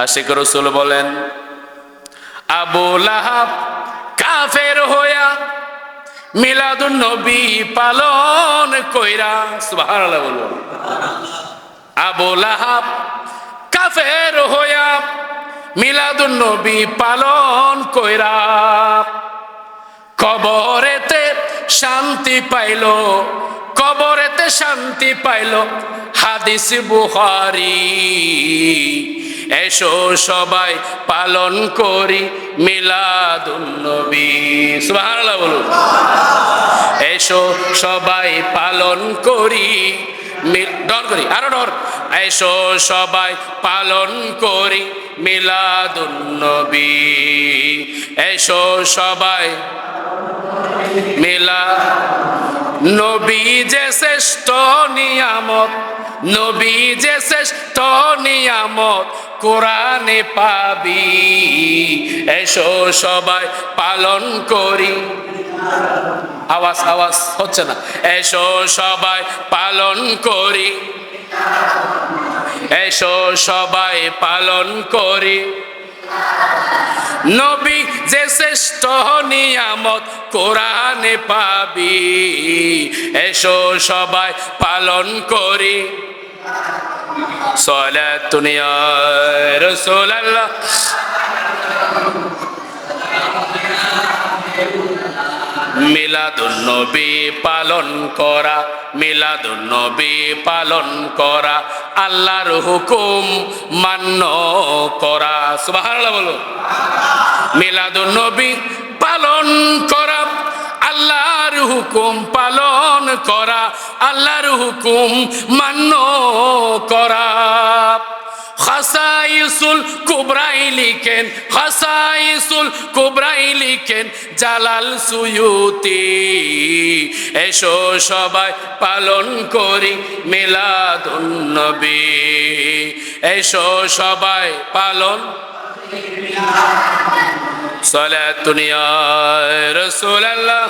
আশিক রাসূল বলেন, আবু লাহাব কাফের হইয়া মিলাদুন নবী পালন কইরা, সুবহানাল্লাহ বলুন। আবু লাহাব কাফের হইয়া মিলাদুন নবী পালন কইরা কবরেতে শান্তি পাইল, কবরেতে শান্তি পাইল। হাদিস বুখারী। এসো সবাই পালন করি মিলাদুন নবী, সুবহানাল্লাহ বলুন। এসো সবাই পালন করি, ডর করি, আরো ডর। এসো সবাই পালন করি মিলাদুন নবী। এসো সবাই মিলাদ নবী যে শ্রেষ্ঠ নিয়ামত, নবী যে শ্রেষ্ঠ নিয়ামত কোরআনে পাবি। এসো সবাই পালন করি, আওয়াজ আওয়াজ হচ্ছে না। এসো সবাই পালন করি, এসো সবাই পালন করি নবী যে শ্রেষ্ঠ নিয়ামত কোরআনে পাবি। এসো সবাই পালন করি সালাতুন ইয়া রাসূলুল্লাহ। মিলাদুন নবী পালন করা, মিলাদুন নবী পালন করা, আল্লাহর হুকুম মান্য করা, সুবহানাল্লাহ বলো। মিলাদুন নবী পালন করা, আল্লাহর হুকুম পালন করা, আল্লাহর হুকুম মান্য করা। খাসাইসুল কুবরাই লিখেন, খাসাইসুল কুবরাই লিখেন জালাল সুয়ুতি। এসো সবাই পালন করি মিলাদুন নবী। এসো সবাই পালন সালাতুন ইয়া রাসূলুল্লাহ।